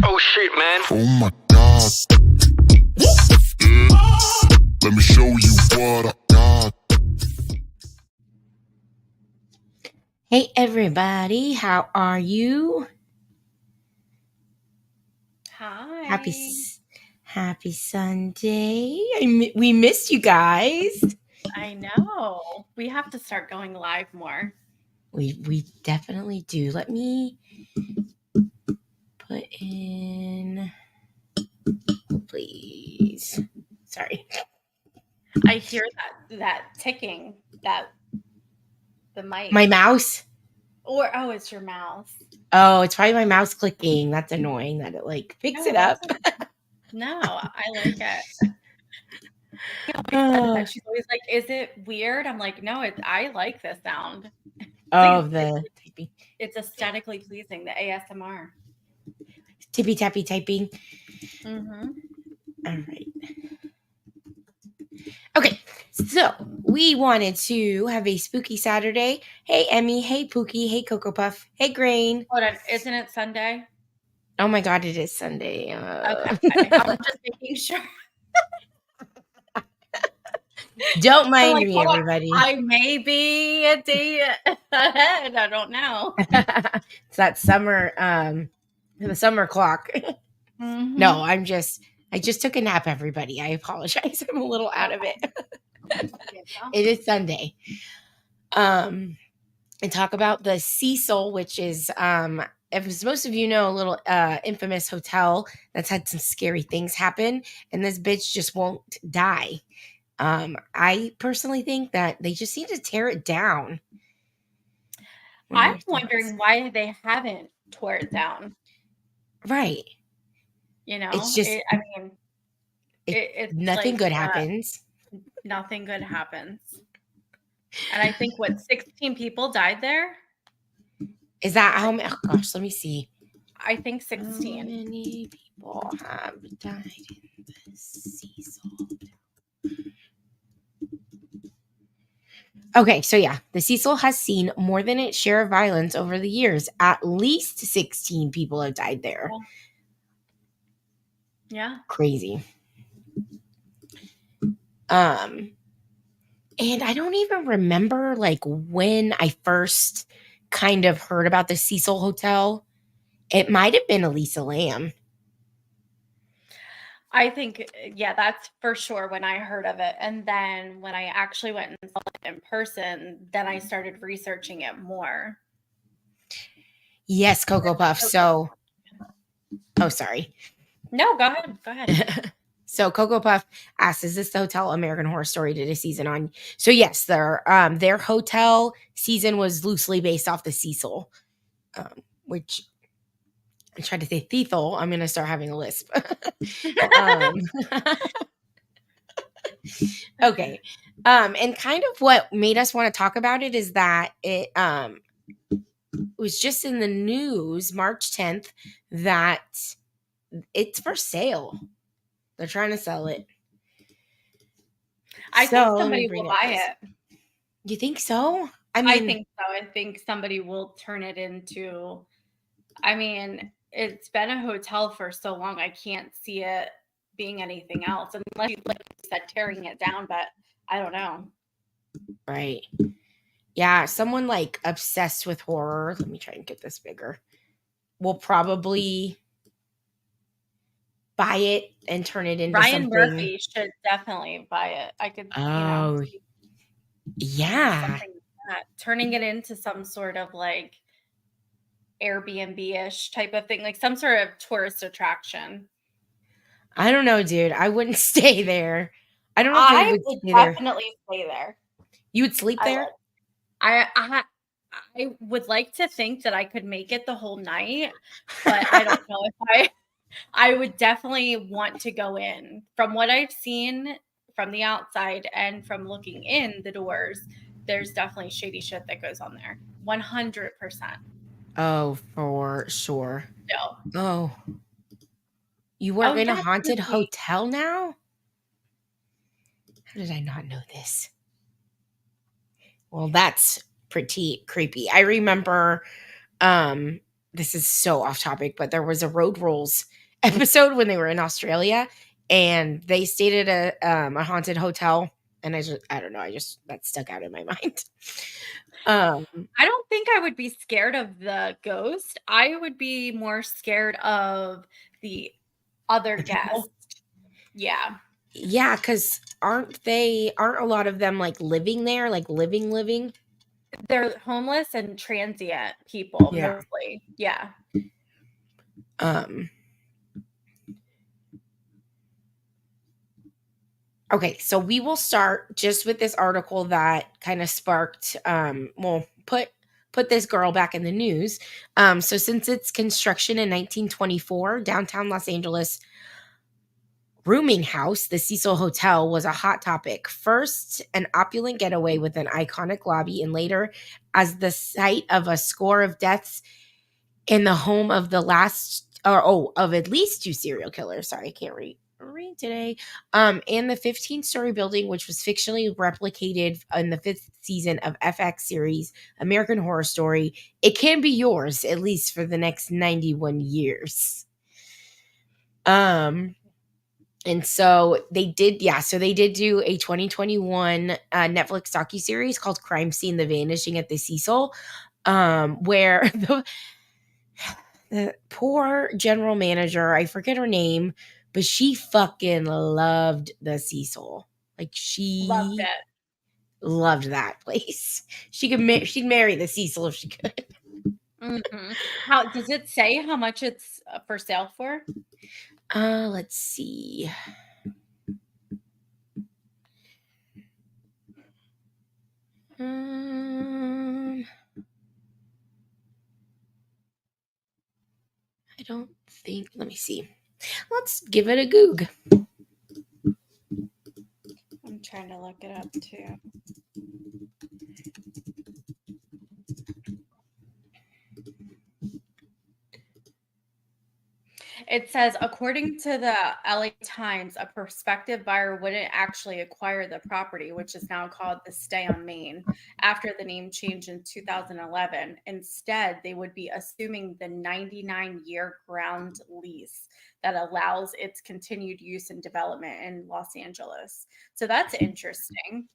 Oh shit, man. Oh my god. Yeah. Let me show you what I got. Hey everybody, how are you? Hi. Happy Sunday. We missed you guys. I know. We have to start going live more. We definitely do. Let me put in, please. Sorry. I hear that ticking, the mic. My mouse? It's your mouse. Oh, it's probably my mouse clicking. That's annoying that it like picks it up. No, I like it. She's always like, "Is it weird?" I'm like, "No, I like this sound." It's aesthetically pleasing, the ASMR. Tippy tappy typing. Mm-hmm. All right. Okay, so we wanted to have a spooky Saturday. Hey, Emmy. Hey, Pookie. Hey, Cocoa Puff. Hey, Grain. Hold on, isn't it Sunday? Oh my God, it is Sunday. Okay, I'm just making sure. Don't mind me, everybody. I may be a day ahead. I don't know. It's that summer, the summer clock. Mm-hmm. No, I just took a nap, everybody. I apologize. I'm a little out of it. It is Sunday. And talk about the Cecil, which is, as most of you know, a little infamous hotel that's had some scary things happen, and this bitch just won't die. I personally think that they just need to tear it down. I'm wondering why they haven't tore it down. Right. You know, it's just, it's nothing like, good happens. Nothing good happens. And I think 16 people died there? Is that how many? Oh gosh, let me see. I think 16. How many people have died in the Cecil Hotel? Okay, so yeah, the Cecil has seen more than its share of violence over the years. At least 16 people have died there. Yeah. Crazy. And I don't even remember like when I first kind of heard about the Cecil Hotel. It might have been Elisa Lam. I think, yeah, that's for sure when I heard of it. And then when I actually went and saw it in person, then I started researching it more. Yes, Cocoa Puff. So, oh, sorry. No, go ahead. So Cocoa Puff asks, is this the hotel American Horror Story did a season on? So yes, their hotel season was loosely based off the Cecil, which I tried to say Cecil. I'm going to start having a lisp. Okay. And kind of what made us want to talk about it is that it was just in the news March 10th that it's for sale. They're trying to sell it. I think somebody will buy it. You think so? I think so. I think somebody will turn it into, it's been a hotel for so long. I can't see it being anything else unless you, like you said, tearing it down, but I don't know. Right. Yeah, someone like obsessed with horror. Let me try and get this bigger. Will probably buy it and turn it into Ryan something. Murphy should definitely buy it. I could, yeah, turning it into some sort of like Airbnb-ish type of thing, like some sort of tourist attraction. I don't know, dude. I wouldn't stay there. I don't know if I would definitely stay there. You would sleep there? I would like to think that I could make it the whole night, but I don't know if I would definitely want to go in. From what I've seen from the outside and from looking in the doors, there's definitely shady shit that goes on there. 100%. Oh, for sure. No. Oh. You work in a haunted hotel now? How did I not know this? Well, that's pretty creepy. I remember this is so off topic, but there was a Road Rules episode when they were in Australia, and they stayed at a haunted hotel, and I don't know, that stuck out in my mind. I don't think I would be scared of the ghost. I would be more scared of the other guests. Yeah. Yeah, because aren't a lot of them like living there, like living? They're homeless and transient people Yeah. mostly. Yeah. Okay, so we will start just with this article that kind of sparked put this girl back in the news. So since its construction in 1924, downtown Los Angeles rooming house, the Cecil Hotel, was a hot topic. First, an opulent getaway with an iconic lobby, and later as the site of a score of deaths in the home of of at least 2 serial killers. Sorry, I can't read today. And the 15-story building, which was fictionally replicated in the 5th season of FX series American Horror Story. It can be yours, at least for the next 91 years. And so they did do a 2021 Netflix docuseries called Crime Scene: The Vanishing at the Cecil, where the poor general manager, I forget her name, but she fucking loved the Cecil. Like, she Loved it. loved that place. She'd marry the Cecil if she could. How does it say how much it's for sale for? Let's see. I don't think. Let me see. Let's give it a goog. I'm trying to look it up too. It says, according to the LA Times, a prospective buyer wouldn't actually acquire the property, which is now called the Stay on Main, after the name change in 2011. Instead, they would be assuming the 99-year ground lease that allows its continued use and development in Los Angeles. So that's interesting.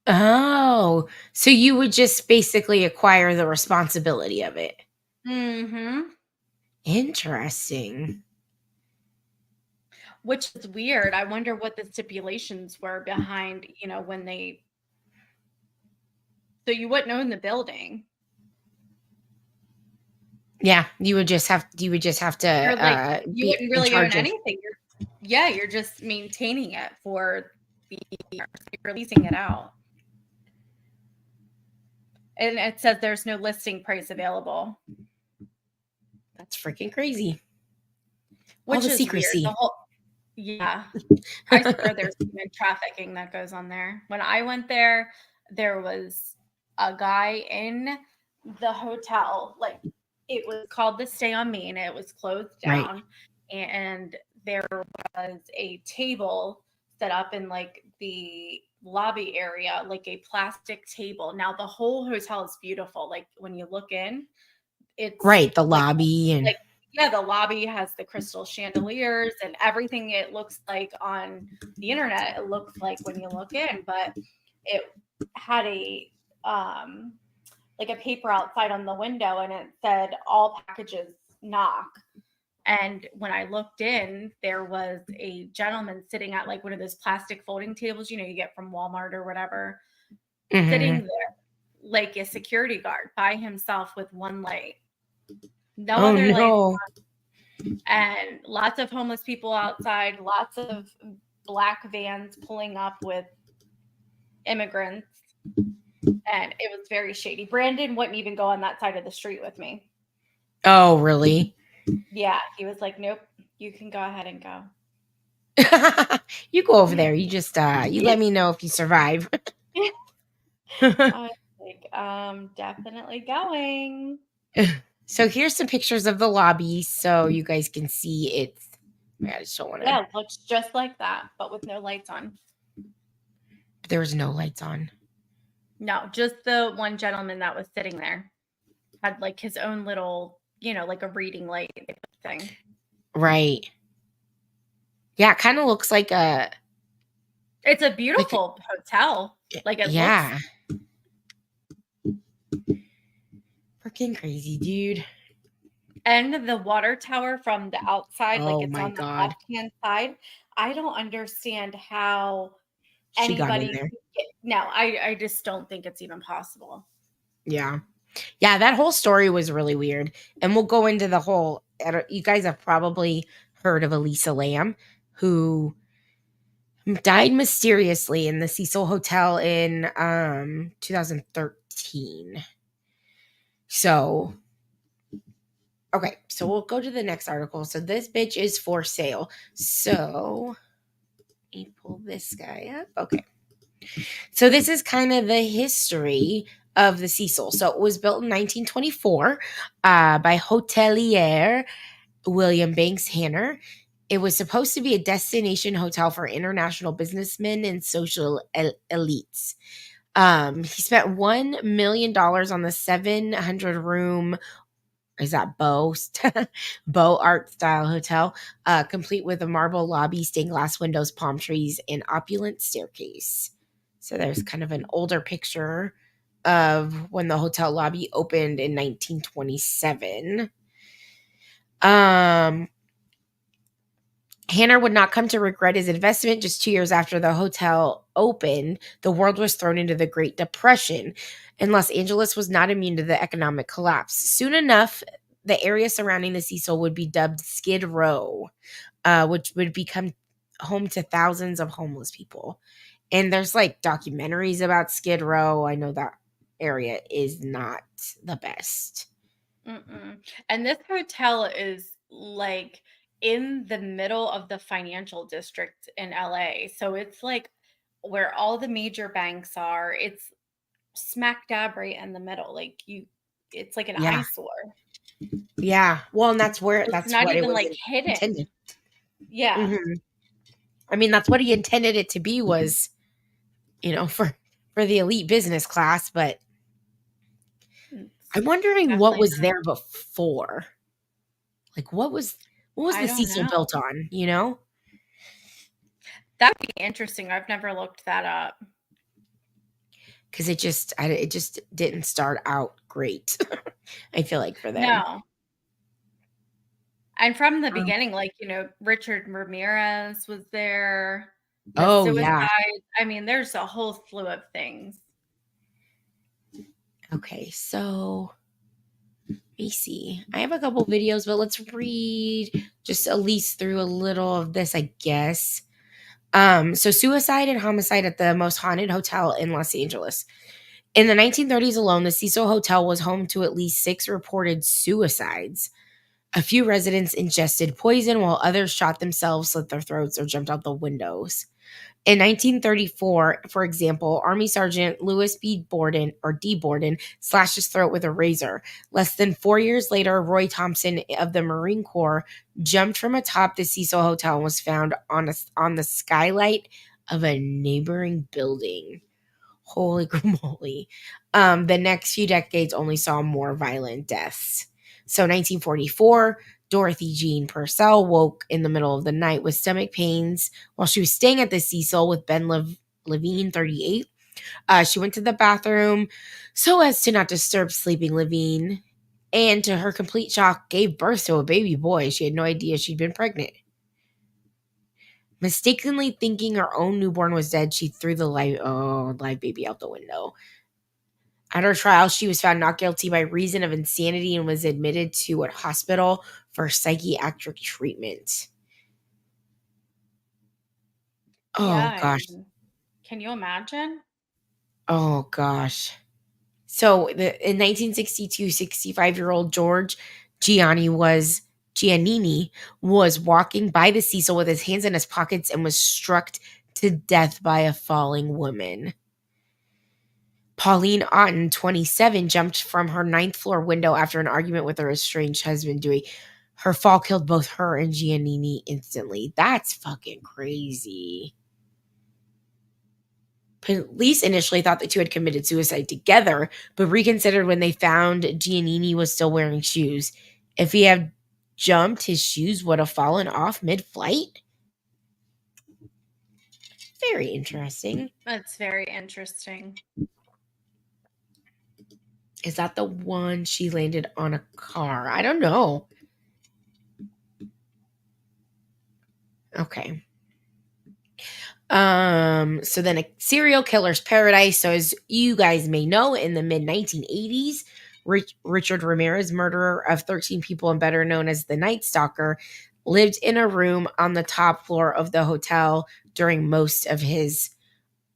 Oh, so you would just basically acquire the responsibility of it. Mm-hmm. Interesting. Which is weird. I wonder what the stipulations were behind, when they. So you wouldn't own the building. Yeah, you would just have to. You wouldn't really own anything. You're just maintaining it for the year. You're leasing it out. And it says there's no listing price available. That's freaking crazy. Which all the is secrecy. Weird. Yeah. I swear there's human trafficking that goes on there. When I went there, there was a guy in the hotel, like it was called the Stay on Main. It was closed down, and there was a table set up in like the lobby area, like a plastic table. Now the whole hotel is beautiful. Like when you look in, it's the lobby and the lobby has the crystal chandeliers and everything it looks like on the internet. It looks like when you look in, but it had a like a paper outside on the window, and it said all packages knock. And when I looked in, there was a gentleman sitting at like one of those plastic folding tables, you get from Walmart or whatever, sitting there like a security guard by himself with one light. No other lights. And lots of homeless people outside, lots of black vans pulling up with immigrants. And it was very shady. Brandon wouldn't even go on that side of the street with me. Oh, really? Yeah. He was like, nope, you can go ahead and go. You go over there. You just, you let me know if you survive. I was like, definitely going. So here's some pictures of the lobby so you guys can see it. I just don't want to. Yeah, it looks just like that, but with no lights on. There was no lights on. No, just the one gentleman that was sitting there had like his own little like a reading light thing. Right. Yeah, it kind of looks like a. It's a beautiful hotel. Like it looks, Yeah. Freaking crazy, dude. and the water tower from the outside, like Oh it's my on the God. left-hand side. I don't understand how She got in anybody there. could no, I just don't think it's even possible. Yeah. Yeah, that whole story was really weird. And we'll go into the whole. You guys have probably heard of Elisa Lamb, who died mysteriously in the Cecil Hotel in 2013. So, okay, so we'll go to the next article. So this bitch is for sale. So, let me pull this guy up. Okay. So this is kind of the history of the Cecil. So it was built in 1924 by hotelier William Banks Hanner. It was supposed to be a destination hotel for international businessmen and social elites. He spent $1 million on the 700 room. Is that Beau Art style hotel, complete with a marble lobby, stained glass windows, palm trees, and opulent staircase. So there's kind of an older picture of when the hotel lobby opened in 1927. Hanner would not come to regret his investment. Just 2 years after the hotel opened, the world was thrown into the Great Depression, and Los Angeles was not immune to the economic collapse. Soon enough, the area surrounding the Cecil would be dubbed Skid Row, which would become home to thousands of homeless people. And there's like documentaries about Skid Row. I know that area is not the best. And this hotel is like in the middle of the financial district in LA. So it's like where all the major banks are. It's smack dab right in the middle. It's like an Yeah. eyesore. Yeah. Well, and that's It's not what it even was like hidden. intended. Yeah. Mm-hmm. I mean, that's what he intended it to be, was, for the elite business class, but I'm wondering what Definitely was not. there before. Like what was I the don't Cecil know. built on, That'd be interesting. I've never looked that up. Cuz it just didn't start out great. I feel like for them. No. And from the beginning, Richard Ramirez was there, the Oh yeah. suicide. I mean, there's a whole slew of things. Okay, so let me see. I have a couple videos, but let's read just at least through a little of this, I guess. So suicide and homicide at the most haunted hotel in Los Angeles. In the 1930s alone, the Cecil Hotel was home to at least 6 reported suicides. A few residents ingested poison while others shot themselves, slit their throats, or jumped out the windows. In 1934, for example, Army Sergeant Louis B. Borden, or D. Borden, slashed his throat with a razor. Less than 4 years later, Roy Thompson of the Marine Corps jumped from atop the Cecil Hotel and was found on the skylight of a neighboring building. Holy moly. The next few decades only saw more violent deaths. So 1944, Dorothy Jean Purcell woke in the middle of the night with stomach pains while she was staying at the Cecil with Ben Levine, 38. She went to the bathroom so as to not disturb sleeping Levine, and to her complete shock, gave birth to a baby boy. She had no idea she'd been pregnant. Mistakenly thinking her own newborn was dead, she threw the live baby out the window. At her trial, she was found not guilty by reason of insanity and was admitted to a hospital for psychiatric treatment. Oh, Yeah. gosh. Can you imagine? Oh, gosh. So in 1962, 65-year-old George Giannini was walking by the Cecil with his hands in his pockets and was struck to death by a falling woman. Pauline Otten, 27, jumped from her 9th floor window after an argument with her estranged husband. Her fall killed both her and Giannini instantly. That's fucking crazy. Police initially thought the two had committed suicide together, but reconsidered when they found Giannini was still wearing shoes If he had jumped, his shoes would have fallen off mid-flight. Very interesting. That's very interesting. Is that the one she landed on a car? I don't know. Okay. So then a serial killer's paradise. So as you guys may know, in the mid 1980s, Richard Ramirez, murderer of 13 people and better known as the Night Stalker, lived in a room on the top floor of the hotel during most of his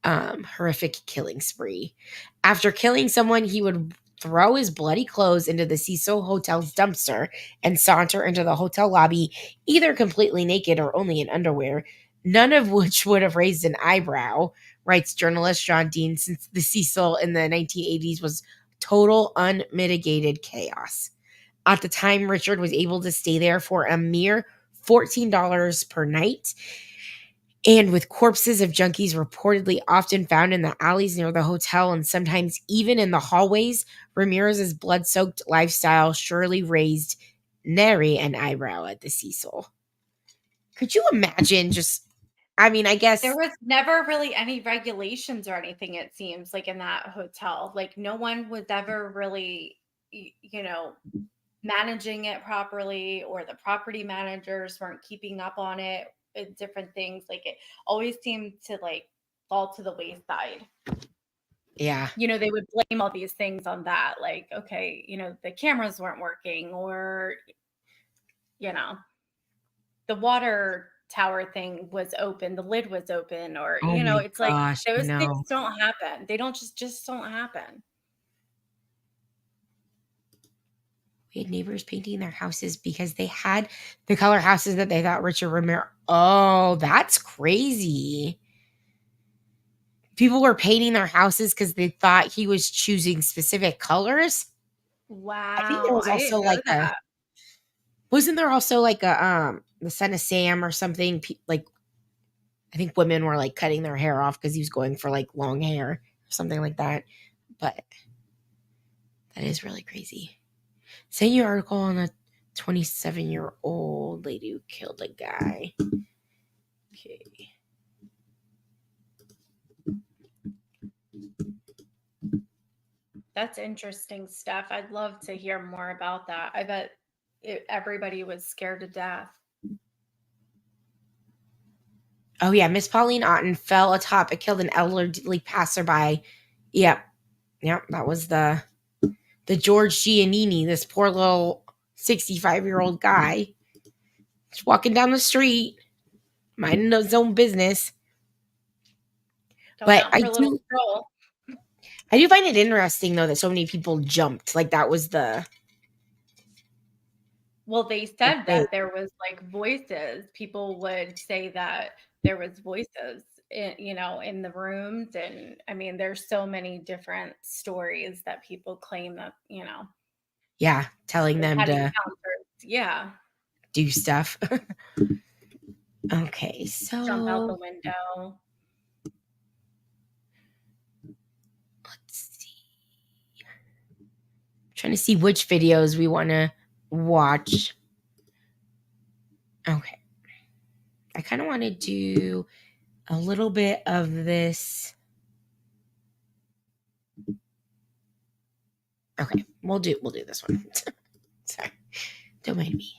horrific killing spree. After killing someone, he would throw his bloody clothes into the Cecil Hotel's dumpster and saunter into the hotel lobby, either completely naked or only in underwear, none of which would have raised an eyebrow, writes journalist John Dean, since the Cecil in the 1980s was total unmitigated chaos. At the time, Richard was able to stay there for a mere $14 per night. And with corpses of junkies reportedly often found in the alleys near the hotel and sometimes even in the hallways, Ramirez's blood-soaked lifestyle surely raised nary an eyebrow at the Cecil. Could you imagine I guess there was never really any regulations or anything, it seems like, in that hotel. Like, no one was ever really, managing it properly, or the property managers weren't keeping up on it, different things. Like, it always seemed to like fall to the wayside. Yeah. They would blame all these things on that. Like, okay, the cameras weren't working, or, the water tower thing was open, the lid was open, or, Oh my it's like gosh, I those things know. don't happen. They don't just don't happen. We had neighbors painting their houses because they had the color houses that they thought Richard Ramirez. Oh, that's crazy. People were painting their houses because they thought he was choosing specific colors. I think there Wow, was I also didn't know that. wasn't there also like a the Son of Sam or something? Like, I think women were like cutting their hair off because he was going for like long hair or something like that. But that is really crazy. Send your article on a 27-year-old lady who killed a guy. Okay. That's interesting stuff. I'd love to hear more about that. I bet everybody was scared to death. Oh yeah, Miss Pauline Otten fell atop and killed an elderly passerby. Yep. That was the George Giannini, this poor little 65-year-old guy. Just walking down the street, minding his own business. Going But out for a little stroll. I do find it interesting though that so many people jumped. Like, that was the Well, they said that there was like voices. People would say that there was voices in the rooms. And I mean, there's so many different stories that people claim that, yeah, telling them had to encounters. Yeah. do stuff. Okay, Jump out the so window. let's see. I'm trying to see which videos we want to watch. Okay. I kind of want to do a little bit of this. Okay, we'll do this one. Sorry. Don't mind me.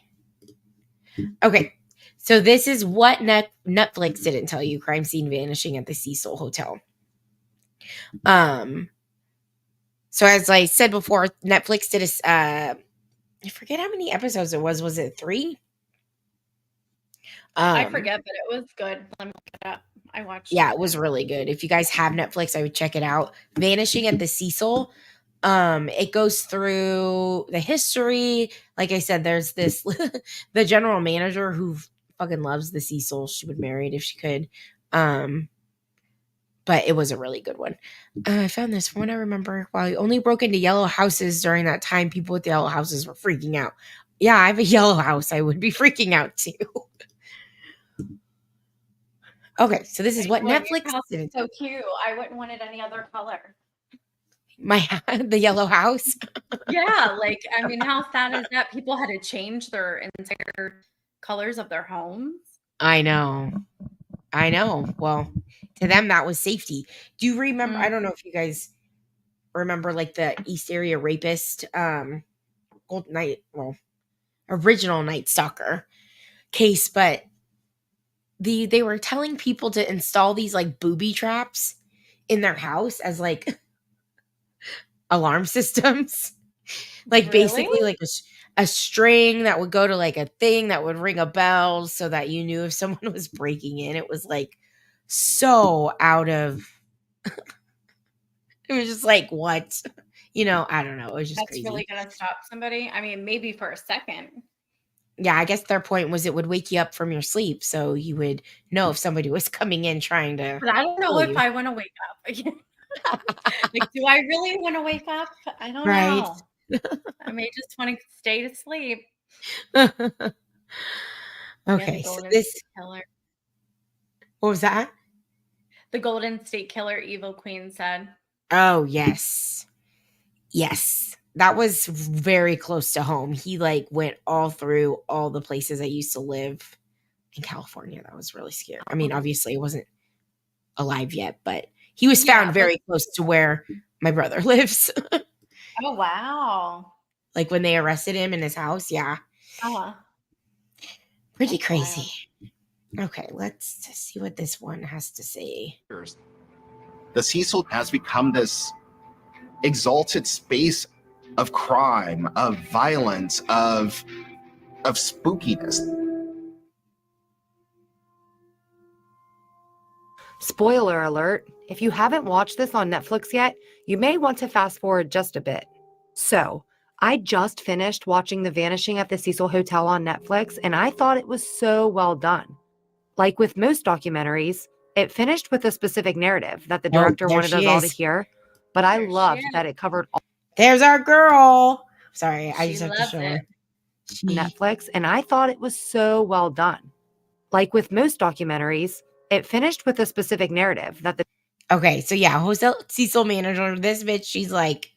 Okay. So this is what Netflix didn't tell you: crime scene vanishing at the Cecil Hotel. So as I said before, Netflix did I forget how many episodes it was. Was it 3? I forget, but it was good. Let me look it up. I watched it. Yeah, it was really good. If you guys have Netflix, I would check it out. Vanishing at the Cecil. It goes through the history. Like I said, there's this the general manager who fucking loves the Cecil. She would marry it if she could. But it was a really good one. I found this from what I remember. While he only broke into yellow houses during that time, people with yellow houses were freaking out. Yeah, I have a yellow house. I would be freaking out too. Okay, so this is what Netflix did. So cute. I wouldn't want it any other color. The yellow house. Yeah, like, I mean, how sad is that? People had to change their entire colors of their homes. I know. Well, to them that was safety. Do you remember? Mm, I don't know if you guys remember like the East Area rapist, Gold Night, well, original Night Stalker case, but they were telling people to install these like booby traps in their house as like alarm systems. Like really? basically like a string that would go to like a thing that would ring a bell so that you knew if someone was breaking in. It was like so out of it was just like what? I don't know. It was just That's really crazy. gonna stop somebody? I mean, maybe for a second. Yeah, I guess their point was it would wake you up from your sleep so you would know if somebody was coming in trying to But I don't know kill if you. I wanna wake up. Like, do I really wanna wake up? I don't Right. know. I may just wanna stay to sleep. Yeah, the Okay, so Golden this State Killer. what was that? The Golden State Killer, Evil Queen said. Oh, yes. Yes. That was very close to home. He like went all through all the places I used to live in California. That was really scary. I mean, obviously he wasn't alive yet, but he was found Yeah, but very close to where my brother lives. oh, wow. Like when they arrested him in his house. Yeah. Uh-huh. Pretty That's crazy. wild. Okay, let's see what this one has to say. The Cecil has become this exalted space of crime, of violence, of spookiness. Spoiler alert, if you haven't watched this on Netflix yet, you may want to fast forward just a bit. So, I just finished watching The Vanishing at the Cecil Hotel on Netflix, and I thought it was so well done. Like with most documentaries, it finished with a specific narrative that the Oh, director there wanted she us all to is. hear, but I There she loved is. that it covered all There's our girl. Sorry, I She just have to loves show it. her. on Netflix, and I thought it was so well done. Like with most documentaries, it finished with a specific narrative that the Okay, so yeah, Hotel Cecil manager, this bitch, she's like,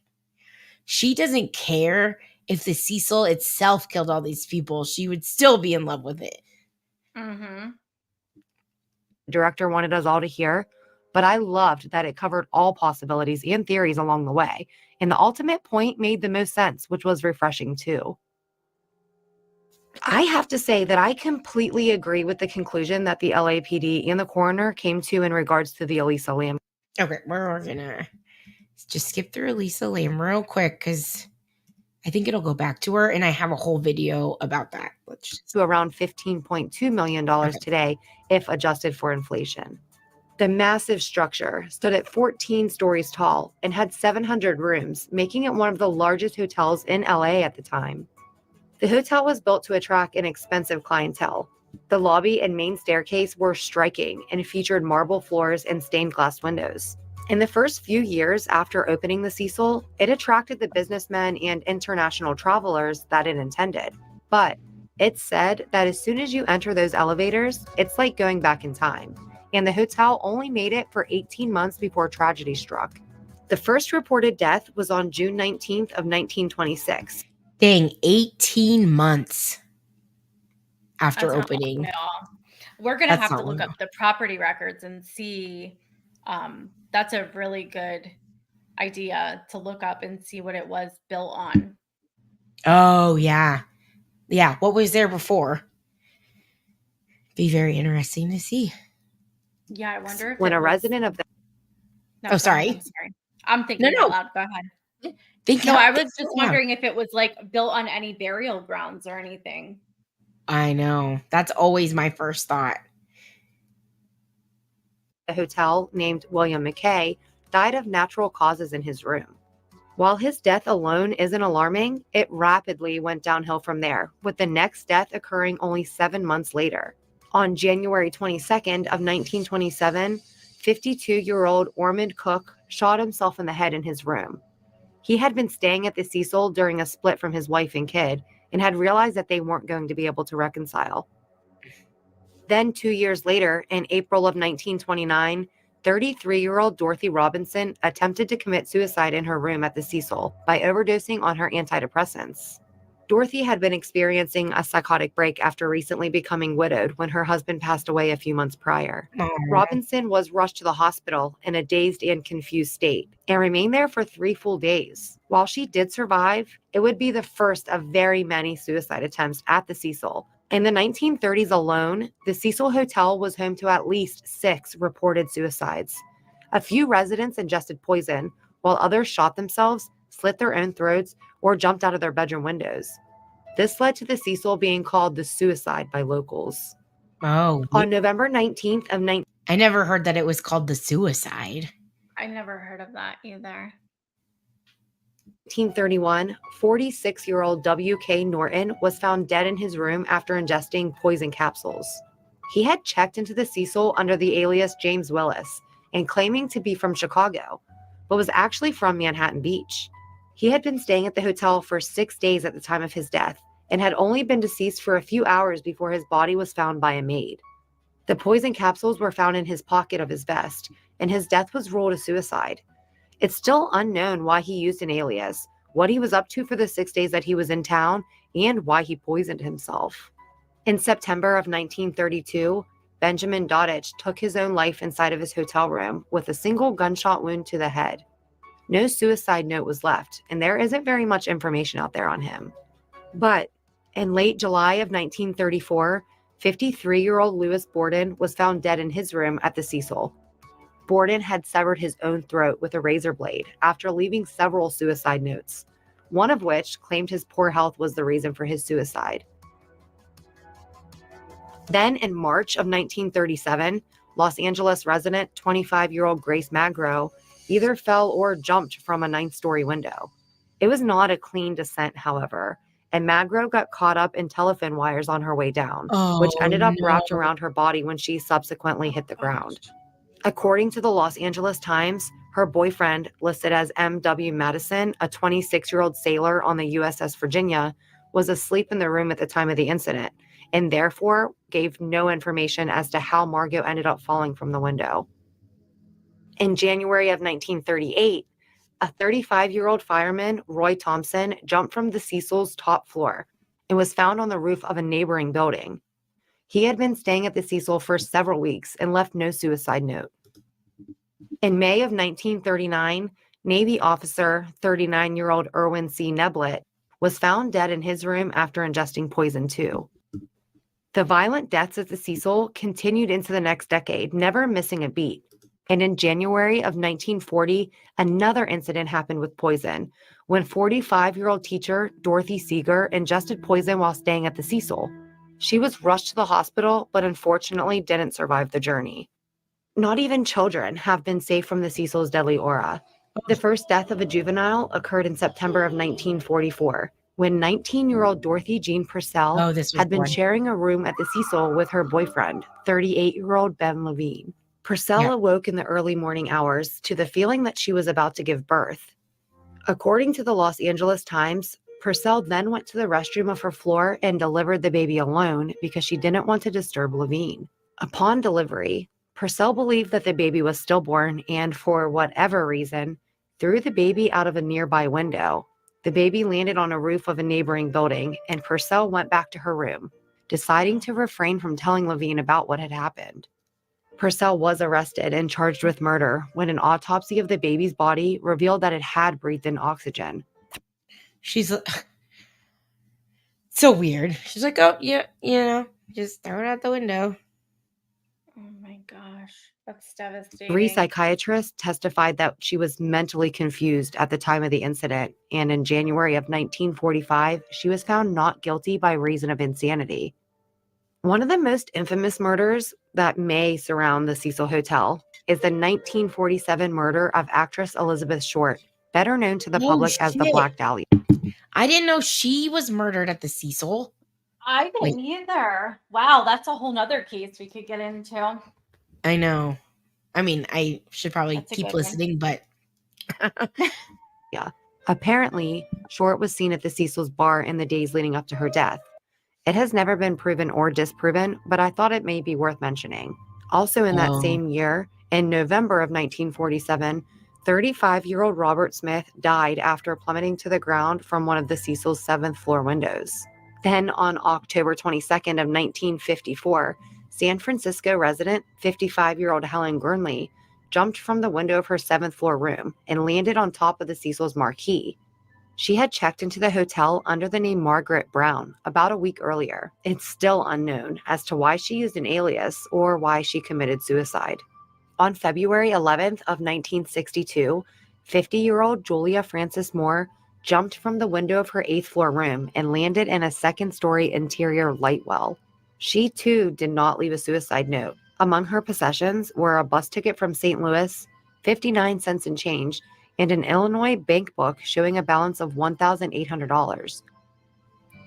she doesn't care if the Cecil itself killed all these people. She would still be in love with it. Mm-hmm. director wanted us all to hear, but I loved that it covered all possibilities and theories along the way, and the ultimate point made the most sense, which was refreshing too. I have to say that I completely agree with the conclusion that the LAPD and the coroner came to in regards to the Elisa Lam Okay, we're gonna just skip through Lisa Lam real quick because I think it'll go back to her, and I have a whole video about that. Let's just, to around $15.2 million okay. today, if adjusted for inflation. The massive structure stood at 14 stories tall and had 700 rooms, making it one of the largest hotels in LA at the time. The hotel was built to attract an expensive clientele. The lobby and main staircase were striking and featured marble floors and stained glass windows. In the first few years after opening the Cecil, it attracted the businessmen and international travelers that it intended. But it's said that as soon as you enter those elevators, it's like going back in time. And the hotel only made it for 18 months before tragedy struck. The first reported death was on June 19th of 1926. Dang, 18 months after That's not long opening. at all. We're gonna That's have to not look long. up the property records and see. That's a really good idea to look up and see what it was built on. Oh, yeah. Yeah, what was there before? Be very interesting to see. Yeah, I wonder if When it a was. resident of the No, Oh, go ahead, sorry. I'm sorry. I'm No, thinking out no. loud. Go ahead. Think No, out, I think was just out loud. wondering if it was like built on any burial grounds or anything. I know. That's always my first thought. hotel, named William McKay, died of natural causes in his room. While his death alone isn't alarming, it rapidly went downhill from there, with the next death occurring only 7 months later. On January 22nd of 1927, 52-year-old Ormond Cook shot himself in the head in his room. He had been staying at the Cecil during a split from his wife and kid and had realized that they weren't going to be able to reconcile. Then 2 years later, in April of 1929, 33-year-old Dorothy Robinson attempted to commit suicide in her room at the Cecil by overdosing on her antidepressants. Dorothy had been experiencing a psychotic break after recently becoming widowed when her husband passed away a few months prior. Aw. Robinson was rushed to the hospital in a dazed and confused state and remained there for 3 full days. While she did survive, it would be the first of very many suicide attempts at the Cecil. In the 1930s alone, the Cecil Hotel was home to at least 6 reported suicides. A few residents ingested poison, while others shot themselves, slit their own throats, or jumped out of their bedroom windows. This led to the Cecil being called the Suicide by locals. Oh, On November 19th of I never heard that it was called the suicide. I never heard of that either. 1931, 46-year-old W.K. Norton was found dead in his room after ingesting poison capsules. He had checked into the Cecil under the alias James Willis and claiming to be from Chicago, but was actually from Manhattan Beach. He had been staying at the hotel for 6 days at the time of his death and had only been deceased for a few hours before his body was found by a maid. The poison capsules were found in his pocket of his vest, and his death was ruled a suicide. It's still unknown why he used an alias, what he was up to for the 6 days that he was in town, and why he poisoned himself. In September of 1932, Benjamin Dodich took his own life inside of his hotel room with a single gunshot wound to the head. No suicide note was left, and there isn't very much information out there on him. But in late July of 1934, 53-year-old Louis Borden was found dead in his room at the Cecil. Borden had severed his own throat with a razor blade after leaving several suicide notes, one of which claimed his poor health was the reason for his suicide. Then in March of 1937, Los Angeles resident 25-year-old Grace Magro either fell or jumped from a 9th-story window. It was not a clean descent, however, and Magro got caught up in telephone wires on her way down, which ended up wrapped around her body when she subsequently hit the ground. According to the Los Angeles Times, her boyfriend, listed as M.W. Madison, a 26-year-old sailor on the USS Virginia, was asleep in the room at the time of the incident, and therefore gave no information as to how Margot ended up falling from the window. In January of 1938, a 35-year-old fireman, Roy Thompson, jumped from the Cecil's top floor and was found on the roof of a neighboring building. He had been staying at the Cecil for several weeks and left no suicide note. In May of 1939, Navy officer 39-year-old Irwin C. Neblett was found dead in his room after ingesting poison too. The violent deaths at the Cecil continued into the next decade, never missing a beat. And in January of 1940, another incident happened with poison when 45-year-old teacher Dorothy Seeger ingested poison while staying at the Cecil. She was rushed to the hospital, but unfortunately didn't survive the journey. Not even children have been safe from the Cecil's deadly aura. The first death of a juvenile occurred in September of 1944, when 19-year-old Dorothy Jean Purcell had been sharing a room at the Cecil with her boyfriend, 38-year-old Ben Levine. Purcell awoke in the early morning hours to the feeling that she was about to give birth. According to the Los Angeles Times, Purcell then went to the restroom of her floor and delivered the baby alone because she didn't want to disturb Levine. Upon delivery, Purcell believed that the baby was stillborn and, for whatever reason, threw the baby out of a nearby window. The baby landed on a roof of a neighboring building, and Purcell went back to her room, deciding to refrain from telling Levine about what had happened. Purcell was arrested and charged with murder when an autopsy of the baby's body revealed that it had breathed in oxygen. She's so weird. She's like, oh, yeah, just throw it out the window. Oh my gosh, that's devastating. 3 psychiatrists testified that she was mentally confused at the time of the incident, and in January of 1945, she was found not guilty by reason of insanity. One of the most infamous murders that may surround the Cecil Hotel is the 1947 murder of actress Elizabeth Short, better known to the public as the Black Dahlia. I didn't know she was murdered at the Cecil. I didn't either. Wow, that's a whole nother case we could get into. I know. I mean, I should probably keep listening, but... Yeah. Apparently, Short was seen at the Cecil's bar in the days leading up to her death. It has never been proven or disproven, but I thought it may be worth mentioning. Also in that same year, In November of 1947, 35-year-old Robert Smith died after plummeting to the ground from one of the Cecil's 7th floor windows. Then on October 22nd of 1954, San Francisco resident 55-year-old Helen Gurnley jumped from the window of her 7th floor room and landed on top of the Cecil's marquee. She had checked into the hotel under the name Margaret Brown about a week earlier. It's still unknown as to why she used an alias or why she committed suicide. On February 11th of 1962, 50-year-old Julia Frances Moore jumped from the window of her 8th floor room and landed in a second-story interior light well. She too did not leave a suicide note. Among her possessions were a bus ticket from St. Louis, 59 cents in change, and an Illinois bank book showing a balance of $1,800.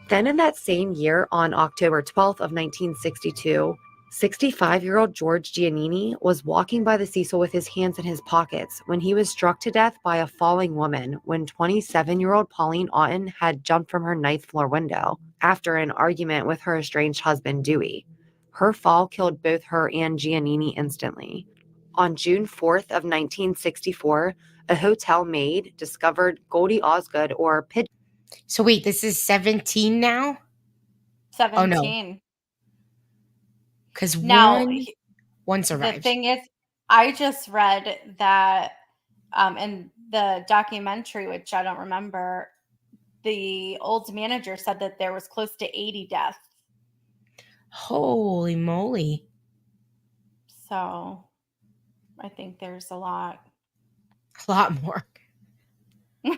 Then in that same year, on October 12th of 1962, 65-year-old George Giannini was walking by the Cecil with his hands in his pockets when he was struck to death by a falling woman when 27-year-old Pauline Otten had jumped from her 9th floor window after an argument with her estranged husband, Dewey. Her fall killed both her and Giannini instantly. On June 4th of 1964, a hotel maid discovered Goldie Osgood, or Pigeon. So wait, this is 17 now? 17. Because Now, one the survived. thing is, I just read that in the documentary, which I don't remember, the old manager said that there was close to 80 deaths. Holy moly. So I think there's a lot. A lot more.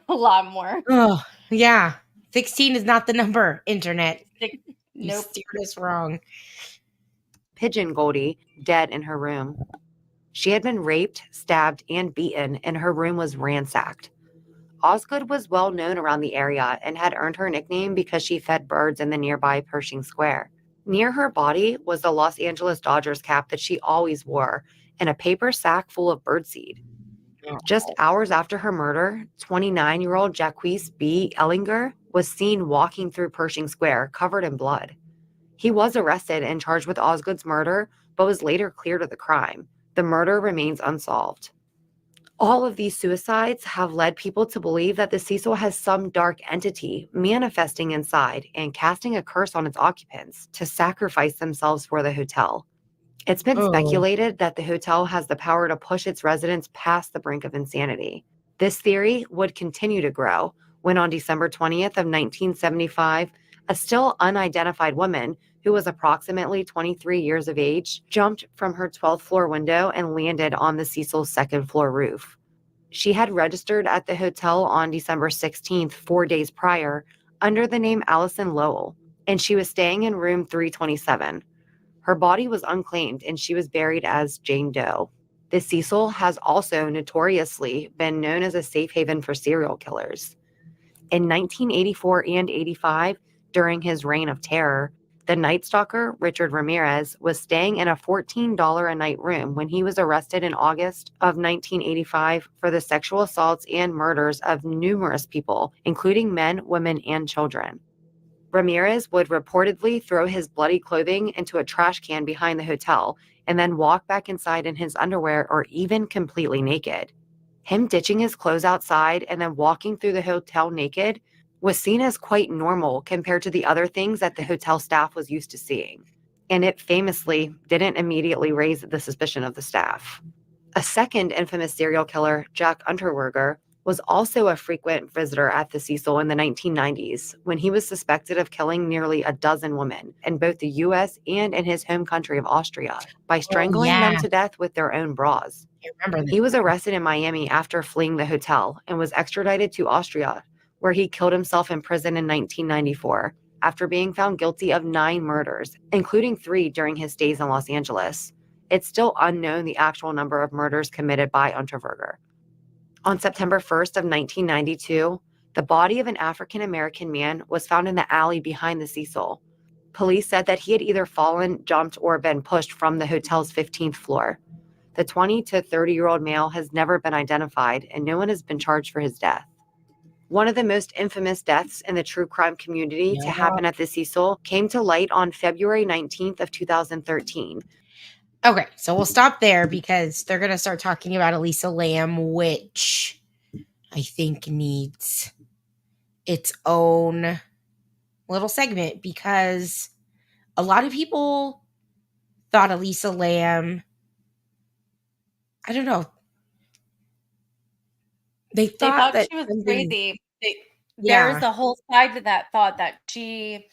A lot more. Oh, yeah. 16 is not the number, internet. You Nope. steered us wrong. Pigeon Goldie, dead in her room. She had been raped, stabbed, and beaten, and her room was ransacked. Osgood was well known around the area and had earned her nickname because she fed birds in the nearby Pershing Square. Near her body was the Los Angeles Dodgers cap that she always wore and a paper sack full of birdseed. Just hours after her murder, 29-year-old Jacquees B. Ellinger was seen walking through Pershing Square covered in blood. He was arrested and charged with Osgood's murder, but was later cleared of the crime. The murder remains unsolved. All of these suicides have led people to believe that the Cecil has some dark entity manifesting inside and casting a curse on its occupants to sacrifice themselves for the hotel. It's been speculated that the hotel has the power to push its residents past the brink of insanity. This theory would continue to grow when on December 20th of 1975, a still unidentified woman who was approximately 23 years of age jumped from her 12th floor window and landed on the Cecil's 2nd floor roof. She had registered at the hotel on December 16th, 4 days prior, under the name Allison Lowell, and she was staying in room 327. Her body was unclaimed and she was buried as Jane Doe. The Cecil has also notoriously been known as a safe haven for serial killers. In 1984 and 85, during his reign of terror, the Night Stalker, Richard Ramirez, was staying in a $14 a night room when he was arrested in August of 1985 for the sexual assaults and murders of numerous people, including men, women, and children. Ramirez would reportedly throw his bloody clothing into a trash can behind the hotel and then walk back inside in his underwear or even completely naked. Him ditching his clothes outside and then walking through the hotel naked was seen as quite normal compared to the other things that the hotel staff was used to seeing. And it famously didn't immediately raise the suspicion of the staff. A second infamous serial killer, Jack Unterweger, was also a frequent visitor at the Cecil in the 1990s when he was suspected of killing nearly a dozen women in both the U.S. and in his home country of Austria by strangling them to death with their own bras. I remember He was arrested in Miami after fleeing the hotel and was extradited to Austria, where he killed himself in prison in 1994 after being found guilty of 9 murders, including 3 during his stays in Los Angeles. It's still unknown the actual number of murders committed by Unterweger. On September 1st of 1992, the body of an African-American man was found in the alley behind the Cecil. Police said that he had either fallen, jumped, or been pushed from the hotel's 15th floor. The 20 to 30-year-old male has never been identified, and no one has been charged for his death. One of the most infamous deaths in the true crime community to happen at the Cecil came to light on February 19th of 2013. Okay, so we'll stop there because they're gonna start talking about Elisa Lamb, which I think needs its own little segment because a lot of people thought Elisa Lamb, I don't know, they They thought thought that she was something, crazy. There's yeah, a whole side to that thought that she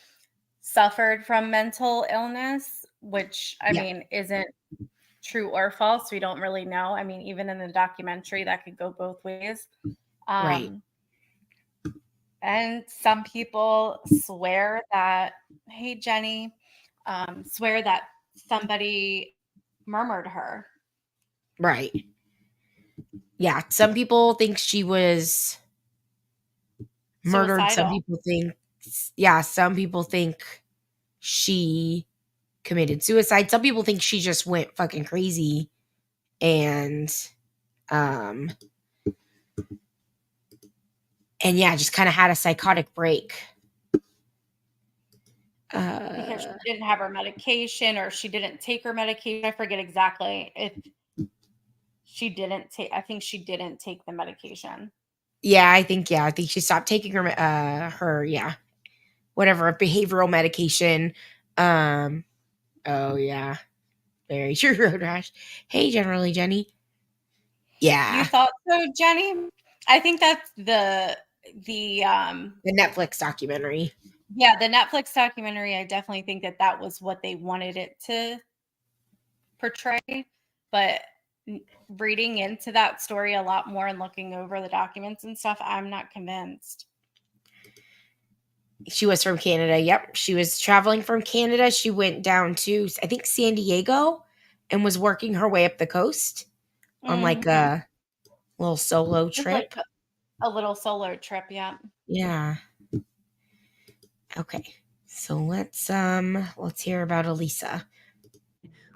suffered from mental illness, which I yeah, mean isn't true or false. We don't really know. I mean, even in the documentary, that could go both ways. right, Um, and some people swear that, hey, Jenny, swear that somebody murmured her. right. Yeah, some people think she was murdered. Some Suicidal. people think, yeah, some people think she committed suicide. Some people think she just went fucking crazy and um and yeah, just kind of had a psychotic break. Because she Uh didn't have her medication or she didn't take her medication. I forget exactly if she didn't take, I think she didn't take the medication. yeah, I think she stopped taking her yeah, whatever behavioral medication. Um oh yeah, very true road rash. Hey, generally Jenny. You Yeah, thought so, Jenny? I think that's the the Netflix documentary. yeah, the Netflix documentary. I definitely think that that was what they wanted it to portray, but reading into that story a lot more and looking over the documents and stuff, I'm not convinced. She was from Canada. Yep. She was traveling from Canada. She went down to, I think, San Diego and was working her way up the coast on like Mhm. a little solo Just like trip. a little solo trip, yeah. Yeah. Okay. So let's hear about Elisa.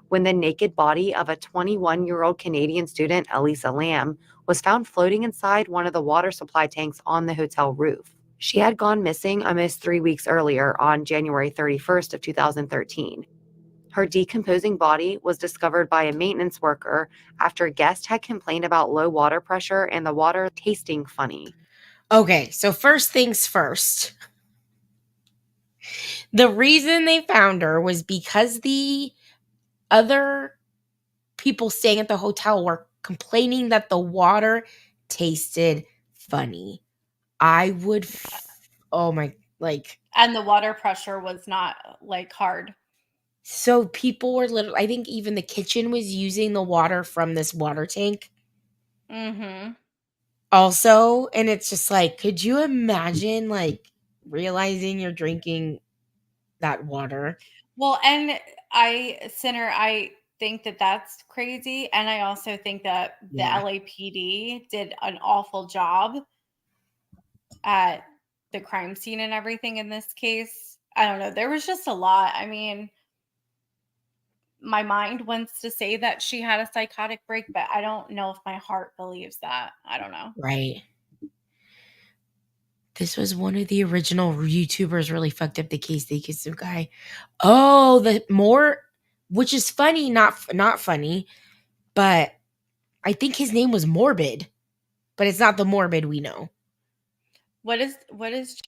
When the naked body of a 21-year-old Canadian student, Elisa Lamb, was found floating inside one of the water supply tanks on the hotel roof. She had gone missing almost 3 weeks earlier on January 31st of 2013. Her decomposing body was discovered by a maintenance worker after a guest had complained about low water pressure and the water tasting funny. Okay, so first things first. The reason they found her was because the other people staying at the hotel were complaining that the water tasted funny. I would oh my, like, And the water pressure was not like hard. so people were literally, I think even the kitchen was using the water from this water tank Mhm. also. And it's just like, could you imagine like realizing you're drinking that water? Well, and I think that that's crazy, and I also think that the Yeah. LAPD did an awful job at the crime scene and everything in this case. I don't know, there was just a lot. I mean, my mind wants to say that she had a psychotic break, but I don't know if my heart believes that. I don't know. Right. This was one of the original YouTubers really fucked up the case. They kissed some guy. Oh, the more, which is funny, not funny, but I think his name was Morbid, but it's not the Morbid we know. What is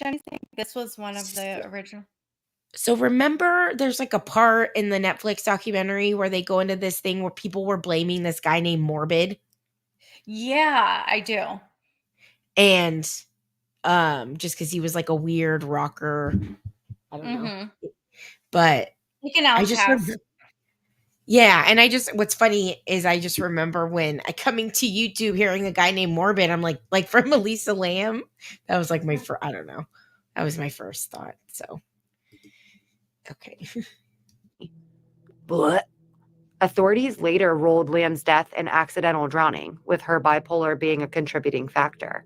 Jenny saying? This was one of the original. So remember there's like a part in the Netflix documentary where they go into this thing where people were blaming this guy named Morbid, Yeah, I do. and just cuz he was like a weird rocker, I don't know. Mhm. But Like an I just outcast. remember, yeah, and I just, what's funny is I just remember when I coming to YouTube hearing a guy named Morbid, I'm like from Elisa Lamb. That was like my first, I don't know. That was my first thought. So okay. But authorities later ruled Lamb's death an accidental drowning, with her bipolar being a contributing factor.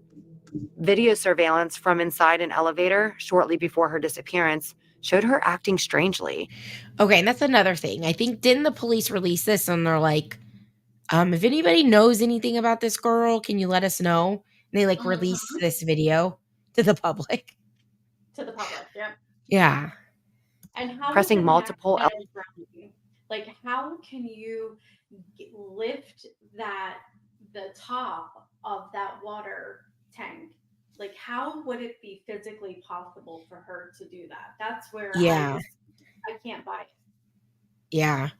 Video surveillance from inside an elevator shortly before her disappearance showed her acting strangely. Okay, and that's another thing. I think didn't the police release this and they're like, if anybody knows anything about this girl, can you let us know? And they like released Mhm. this video to the public. To the public, yep. Yeah. And how does Pressing an multiple accidental drowning Like, how can you lift the top of that water tank? Like, how would it be physically possible for her to do that? That's where Yeah. I can't buy it. Yeah.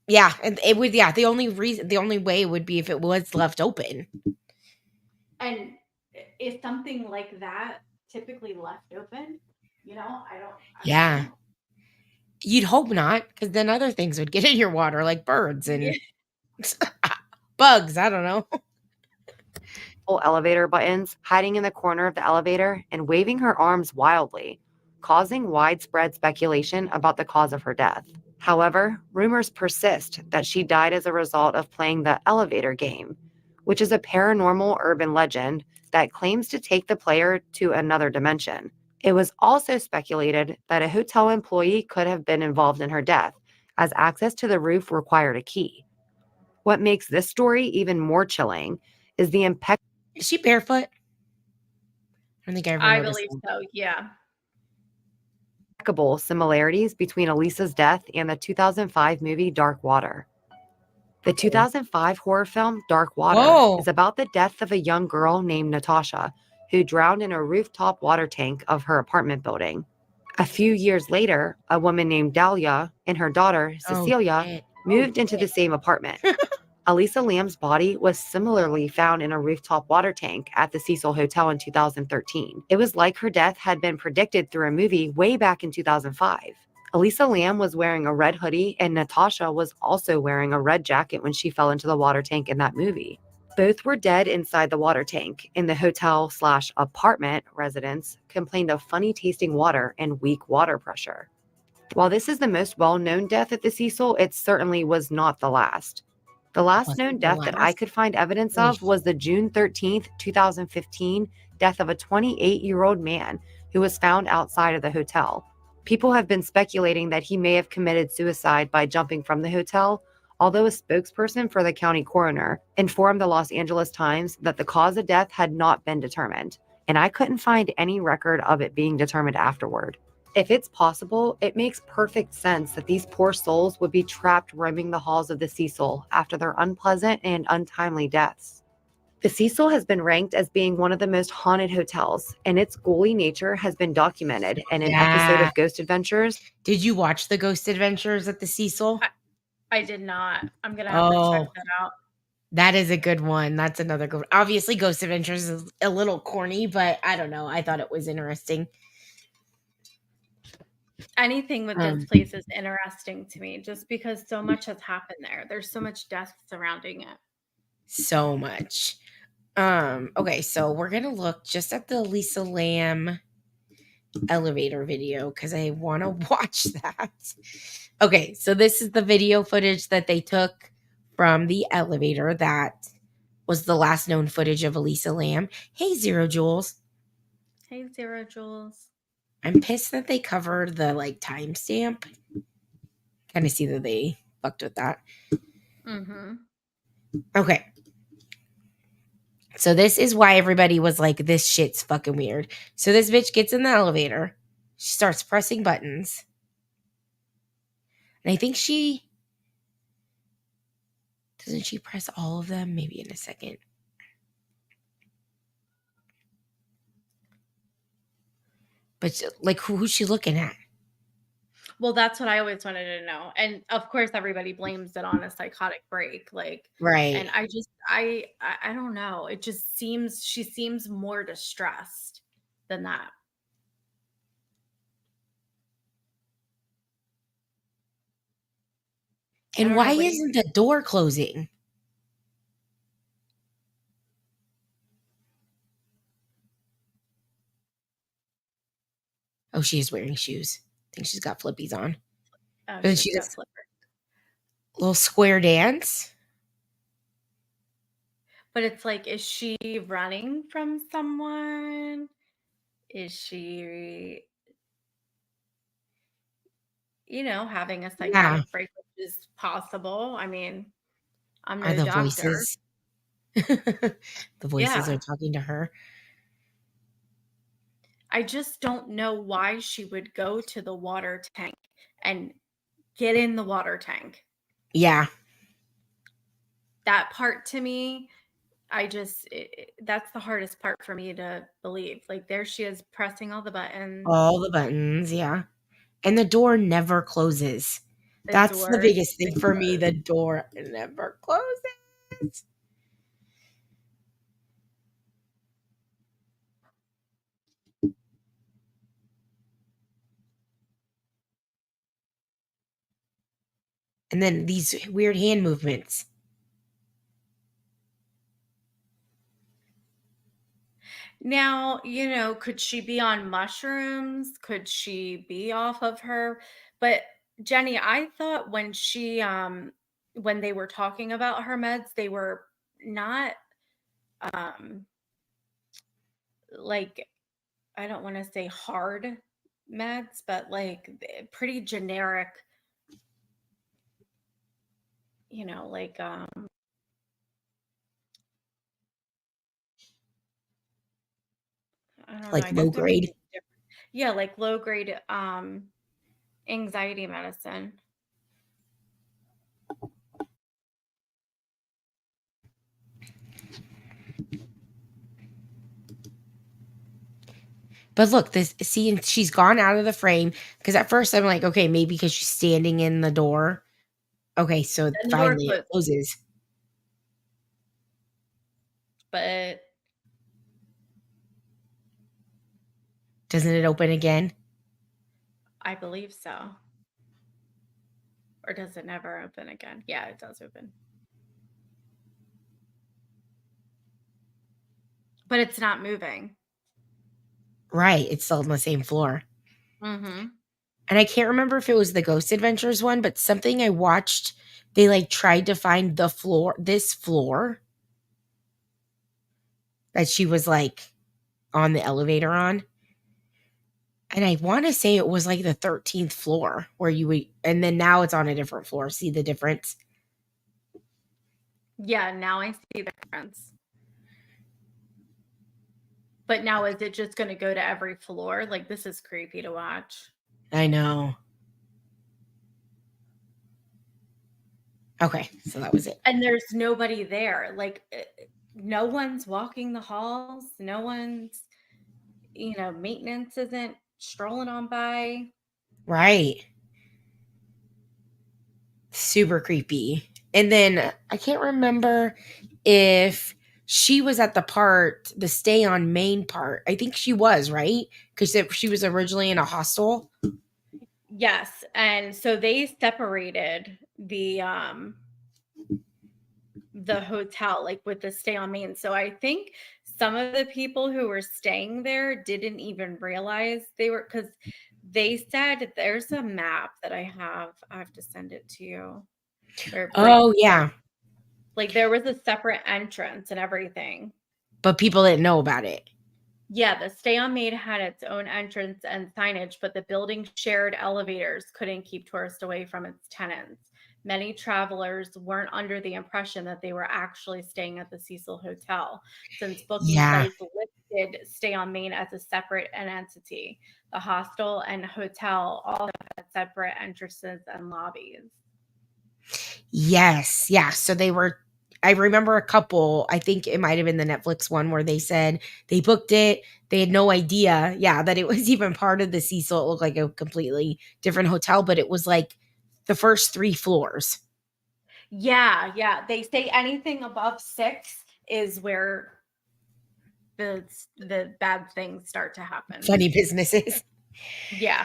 Yeah, and it would, the only way would be if it was left open. And is something like that typically left open? I don't Yeah. know. You'd hope not, because then other things would get in your water, like birds and Yeah. bugs. I don't know. Elevator buttons, hiding in the corner of the elevator, and waving her arms wildly, causing widespread speculation about the cause of her death. However, rumors persist that she died as a result of playing the elevator game, which is a paranormal urban legend that claims to take the player to another dimension. It was also speculated that a hotel employee could have been involved in her death, as access to the roof required a key. What makes this story even more chilling is the Is she barefoot? I don't think I ever I noticed believe that. so. Yeah. impeccable similarities between Elisa's death and the 2005 movie Dark Water. The 2005 horror film Dark Water Whoa. is about the death of a young girl named Natasha who drowned in a rooftop water tank of her apartment building. A few years later, a woman named Dahlia and her daughter, Cecilia, shit. moved into the same apartment. Elisa Lamb's body was similarly found in a rooftop water tank at the Cecil Hotel in 2013. It was like her death had been predicted through a movie way back in 2005. Elisa Lamb was wearing a red hoodie, and Natasha was also wearing a red jacket when she fell into the water tank in that movie. Both were dead inside the water tank, and the hotel/apartment residents complained of funny tasting water and weak water pressure. While this is the most well-known death at the Cecil, it certainly was not the last. The last Wasn't known the death that I last? could find evidence Holy of was the June 13th, 2015 death of a 28-year-old man who was found outside of the hotel. People have been speculating that he may have committed suicide by jumping from the hotel, although a spokesperson for the county coroner informed the Los Angeles Times that the cause of death had not been determined, and I couldn't find any record of it being determined afterward. If it's possible, it makes perfect sense that these poor souls would be trapped roaming the halls of the Cecil after their unpleasant and untimely deaths. The Cecil has been ranked as being one of the most haunted hotels, and its ghouly nature has been documented in an episode Yeah. of Ghost Adventures. Did you watch the Ghost Adventures at the Cecil? I did not. I'm gonna have to check that out. That is a good one. That's another good one. Obviously, Ghost Adventures is a little corny, but I don't know. I thought it was interesting. Anything with this place is interesting to me just because so much has happened there. There's so much death surrounding it. So much. Okay, so we're gonna look just at the Lisa Lamb elevator video because I want to watch that. Okay, so this is the video footage that they took from the elevator that was the last known footage of Elisa Lamb. Hey, Zero Jules. Hey, Zero Jules. I'm pissed that they covered the timestamp. Kind of see that they fucked with that. Mm-hmm. Okay. So this is why everybody was like, this shit's fucking weird. So this bitch gets in the elevator. She starts pressing buttons. And I think doesn't she press all of them? Maybe in a second. But who's she looking at? Well, that's what I always wanted to know. And of course, everybody blames it on a psychotic break. Right. And I don't know. It just seems, she seems more distressed than that. And why isn't the door closing? Oh, she is wearing shoes. I think she's got flippies on. Oh, And she does little square dance. But it's like, is she running from someone? Is she, having a psychotic break, which is possible? I mean, I'm no the doctor. Voices? The voices are talking to her. I just don't know why she would go to the water tank and get in the water tank. Yeah. That part to me, that's the hardest part for me to believe. Like, there she is pressing all the buttons. All the buttons, yeah. And the door never closes. The That's the door biggest thing for me. The door never closes. And then these weird hand movements. Now, could she be on mushrooms? Could she be off of her? But Jenny, I thought when they were talking about her meds, they were not um like, I don't want to say hard meds, but like pretty generic, like I don't know. Like I low guess there might grade. be different. Yeah, like low grade anxiety medicine. But look, she's gone out of the frame because at first I'm like, okay, maybe because she's standing in the door. Okay, so Then the door finally it closes. But Doesn't it open again? I believe so. Or does it never open again? Yeah, it does open. But it's not moving. Right, it's still on the same floor. Mm-hmm. And I can't remember if it was the Ghost Adventures one, but something I watched, they like tried to find this floor that she was like on the elevator on. And I want to say it was like the 13th floor where you would, and then now it's on a different floor. See the difference? Yeah, now I see the difference. But now is it just going to go to every floor? Like, this is creepy to watch. I know. Okay, so that was it. And there's nobody there. Like, no one's walking the halls. No one's, maintenance isn't strolling on by. Right. Super creepy. And then I can't remember if she was at the stay on Main part. I think she was, right? Because she was originally in a hostel. Yes. And so they separated the hotel, like with the stay on Main. So I think some of the people who were staying there didn't even realize they were, because they said there's a map that I have to send it to you. Yeah. Like there was a separate entrance and everything. But people didn't know about it. Yeah, the Stay on Main had its own entrance and signage, but the building shared elevators couldn't keep tourists away from its tenants. Many travelers weren't under the impression that they were actually staying at the Cecil Hotel, since booking sites listed Stay on Main as a separate entity. The hostel and hotel all had separate entrances and lobbies. Yes. Yeah. So I remember a couple, I think it might have been the Netflix one where they said they booked it. They had no idea, that it was even part of the Cecil. It looked like a completely different hotel, but it was like the first 3 floors. Yeah. They say anything above 6 is where the bad things start to happen. Funny businesses. Yeah.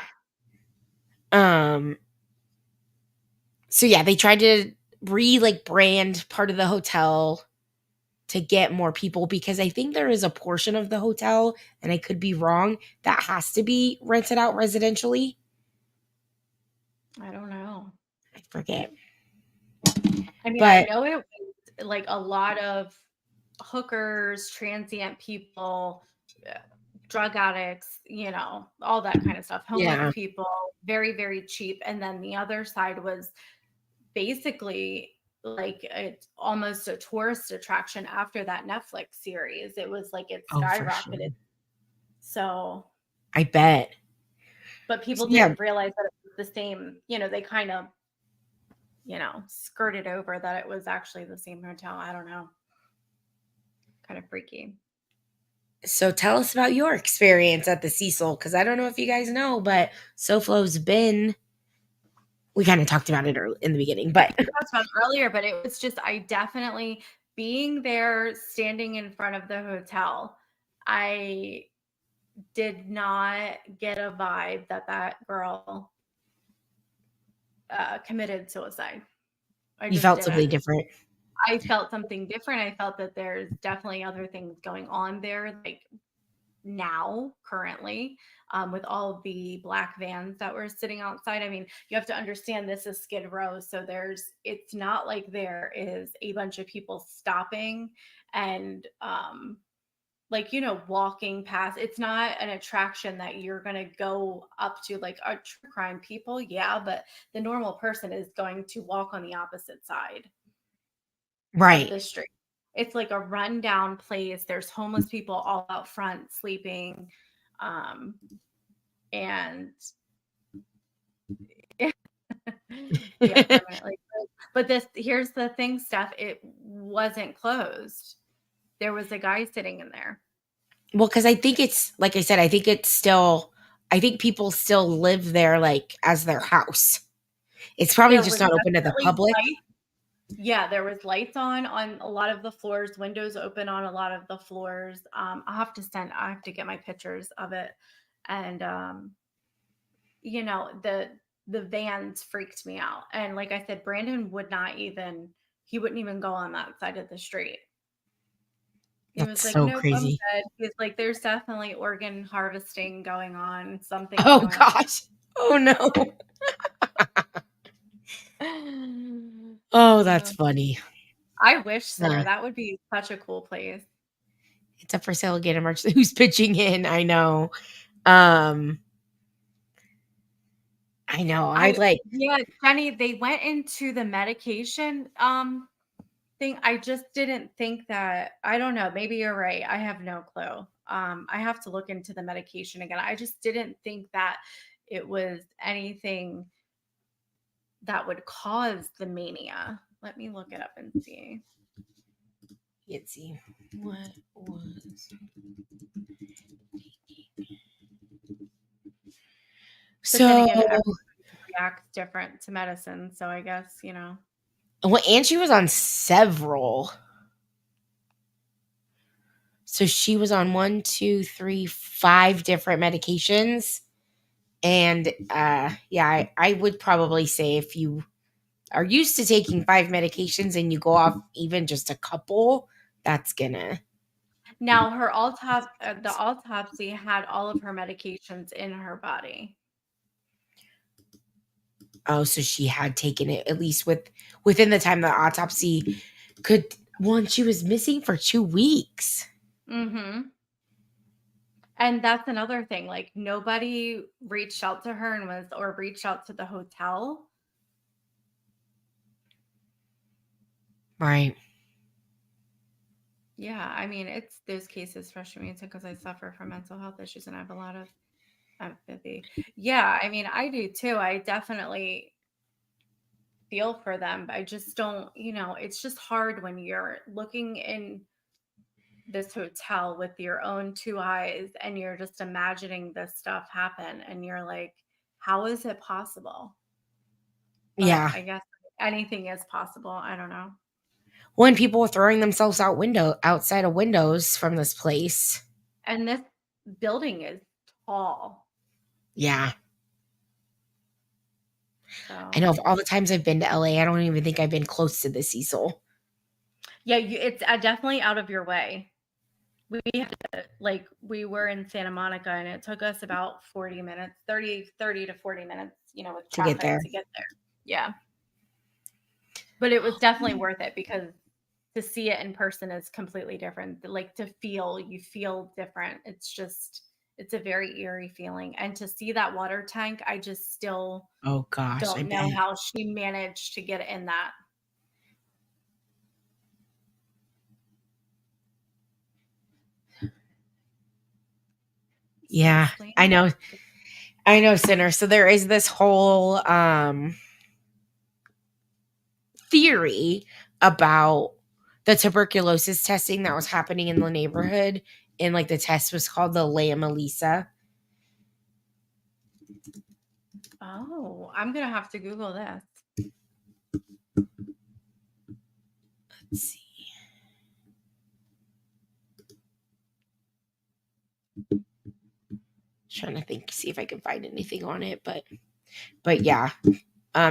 So yeah, they tried to brand part of the hotel to get more people, because I think there is a portion of the hotel, and I could be wrong, that has to be rented out residentially. I don't know. I forget. I mean, I know it was like a lot of hookers, transient people, drug addicts, all that kind of stuff. Homeless people, very, very cheap. And then the other side was basically like it's almost a tourist attraction after that Netflix series. It was like it skyrocketed. Sure. So I bet. But people didn't realize that it was the same, they kind of, skirted over that it was actually the same hotel. I don't know. Kind of freaky. So tell us about your experience at the Cecil, because I don't know if you guys know, but SoFlo's been. We kind of talked about it in the beginning, but we talked about it earlier. But it was just, I definitely being there, standing in front of the hotel, I did not get a vibe that girl committed suicide. you felt something different. I felt something different. I felt that there's definitely other things going on there, like now, currently, with all of the black vans that were sitting outside. I mean, you have to understand this is Skid Row, so it's not like there is a bunch of people stopping and walking past. It's not an attraction that you're going to go up to, like a true crime people. Yeah, but the normal person is going to walk on the opposite side of the street. It's like a rundown place. There's homeless people all out front sleeping. And yeah, permanently. But here's the thing, Steph, it wasn't closed. There was a guy sitting in there. Well, because I think it's, like I said, I think people still live there, like, as their house. It's probably just not open to the public. Yeah, there was lights on a lot of the floors, windows open on a lot of the floors. I have to get my pictures of it. And, the vans freaked me out. And like I said, Brandon he wouldn't even go on that side of the street. He was like, so nope, crazy. I'm good. He's like, there's definitely organ harvesting going on. Something. Oh gosh. Oh no. Oh, that's funny. I wish so. That would be such a cool place. It's up for sale again. Who's pitching in? I know. I know. Yeah, Jenny, they went into the medication thing. I just didn't think that. I don't know. Maybe you're right. I have no clue. I have to look into the medication again. I just didn't think that it was anything that would cause the mania. Let me look it up and see. Let's see. What was... So again, reacts different to medicine. So I guess, Well, and she was on several. So she was on 1, 2, 3, 5 different medications. And I would probably say if you are used to taking 5 medications and you go off even just a couple, that's gonna. Now the autopsy had all of her medications in her body. Oh, so she had taken it at least within the time the autopsy could. Well, and she was missing for 2 weeks. Mm-hmm. And that's another thing. Like, nobody reached out to her or reached out to the hotel. Right. Yeah, I mean, it's those cases frustrate me because I suffer from mental health issues and I have a lot of empathy. Yeah, I mean, I do too. I definitely feel for them, but I just don't, it's just hard when you're looking in this hotel with your own 2 eyes and you're just imagining this stuff happen and you're like, how is it possible? But yeah, I guess anything is possible. I don't know. When people were throwing themselves outside of windows from this place. And this building is tall. Yeah. So. I know of all the times I've been to LA, I don't even think I've been close to the Cecil. Yeah, it's definitely out of your way. We were in Santa Monica and it took us about 40 minutes, 30 to 40 minutes, with traffic to get there. Yeah. But it was definitely worth it because to see it in person is completely different. Like you feel different. It's a very eerie feeling. And to see that water tank, I just still don't know how she managed to get in that. Yeah, I know. I know, Sinner. So there is this whole theory about the tuberculosis testing that was happening in the neighborhood, and like the test was called the Lamb Elisa. Oh, I'm gonna have to Google this. Let's see. Trying to think, see if I can find anything on it, but yeah.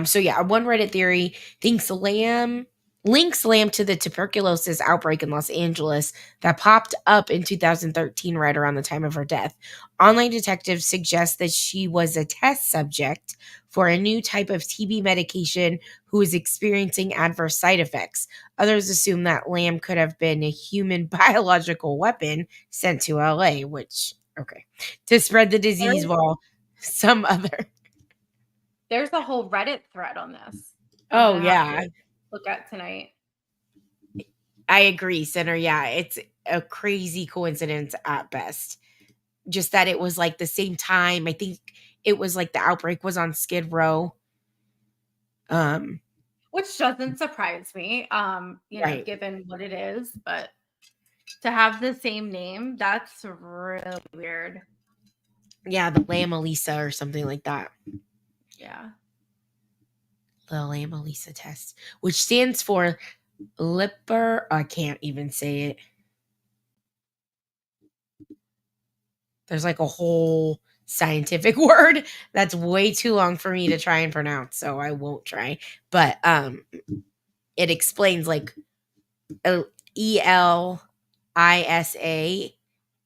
So yeah, one Reddit theory thinks links Lamb to the tuberculosis outbreak in Los Angeles that popped up in 2013, right around the time of her death. Online detectives suggest that she was a test subject for a new type of TB medication who was experiencing adverse side effects. Others assume that Lamb could have been a human biological weapon sent to LA, which, okay, to spread the disease while some other. There's a whole Reddit thread on this. Oh, yeah. Look at tonight. I agree, Center. Yeah, it's a crazy coincidence at best. Just that it was like the same time. I think it was like the outbreak was on Skid Row. Which doesn't surprise me, you know, Right. given what it is, but to have the same name, that's really weird. Yeah, the Lamb Elisa or something like that. Yeah. The Lamb Elisa test, which stands for Lipper. I can't even say it. There's like a whole scientific word that's way too long for me to try and pronounce, so I won't try. But it explains like ELISA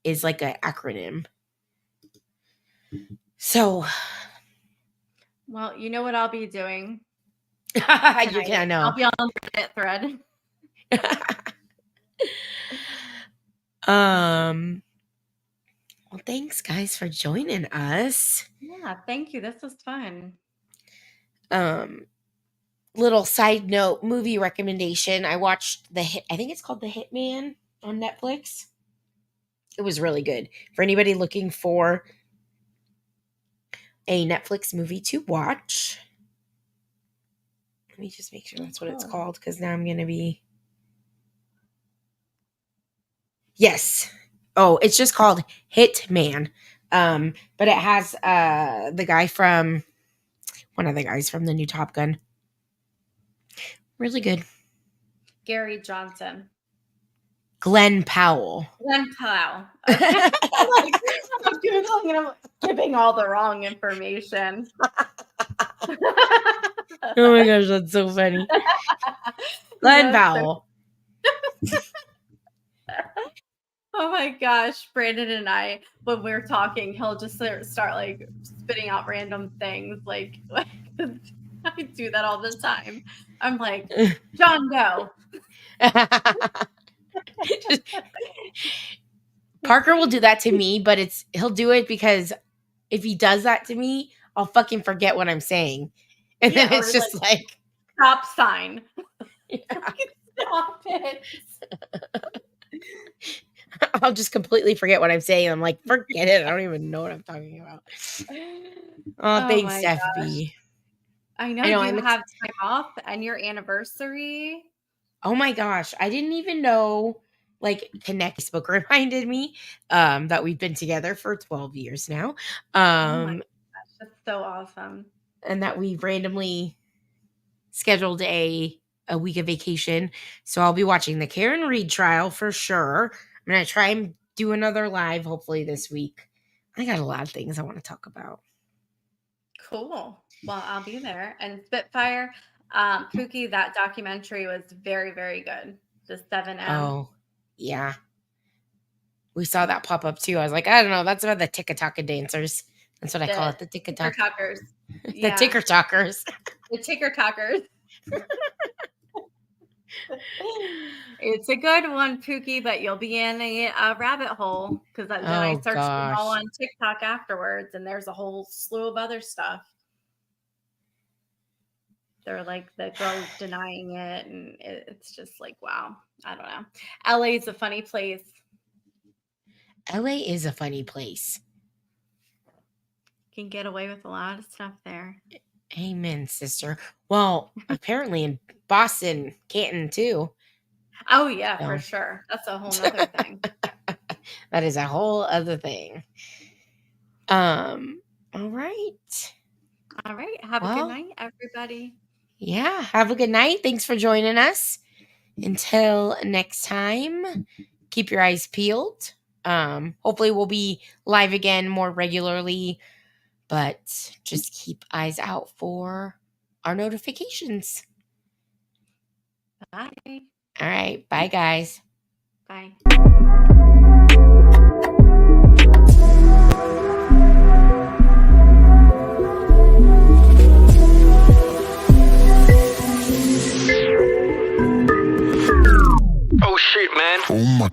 is like an acronym. So, well, you know what I'll be doing? you can know. I'll be on the Reddit thread. Well, thanks guys for joining us. Yeah, thank you. This was fun. Little side note, movie recommendation. I watched I think it's called The Hitman on Netflix. It was really good. For anybody looking for a Netflix movie to watch. Let me just make sure that's what it's called, because now I'm going to be... Yes. Oh, it's just called Hitman. But it has the guy from... one of the guys from the new Top Gun. Really good. Gary Johnson. Glenn Powell. Glenn Powell. Okay. I'm Googling and I'm giving all the wrong information. Oh my gosh, that's so funny. Glenn Powell. Oh my gosh, Brandon and I, when we're talking, he'll just start like spitting out random things. Like I do that all the time. I'm like, John Doe. Parker will do that to me, but he'll do it because if he does that to me, I'll fucking forget what I'm saying. And then it's just like stop sign. Yeah. Stop it. I'll just completely forget what I'm saying. I'm like, forget it. I don't even know what I'm talking about. Oh, thanks, Stephanie. I know you have time off and your anniversary. Oh my gosh. I didn't even know, like, Connect Facebook reminded me that we've been together for 12 years now. Oh my gosh, that's so awesome. And that we randomly scheduled a week of vacation. So I'll be watching the Karen Reed trial for sure. I'm going to try and do another live hopefully this week. I got a lot of things I want to talk about. Cool. Well, I'll be there. And Spitfire, Pookie, that documentary was very, very good. The 7M. Oh, yeah. We saw that pop up too. I was like, I don't know. That's about the ticker-talker dancers. That's what I call it. The ticker-talkers. The ticker-talkers. The ticker-talkers. It's a good one, Pookie, but you'll be in a rabbit hole because then I searched them all on TikTok afterwards, and there's a whole slew of other stuff. They're like the girls denying it, and it's just like, wow. I don't know. LA is a funny place. LA is a funny place. can get away with a lot of stuff there. Amen, sister. Well, apparently in Boston, Canton too. Oh yeah, So. for sure. That's a whole nother thing. That is a whole other thing. All right. All right. Have a good night, everybody. Yeah. Have a good night. Thanks for joining us. Until next time, keep your eyes peeled. Hopefully we'll be live again more regularly, but just keep eyes out for our notifications. Bye. All right. Bye, guys. Bye. Oh my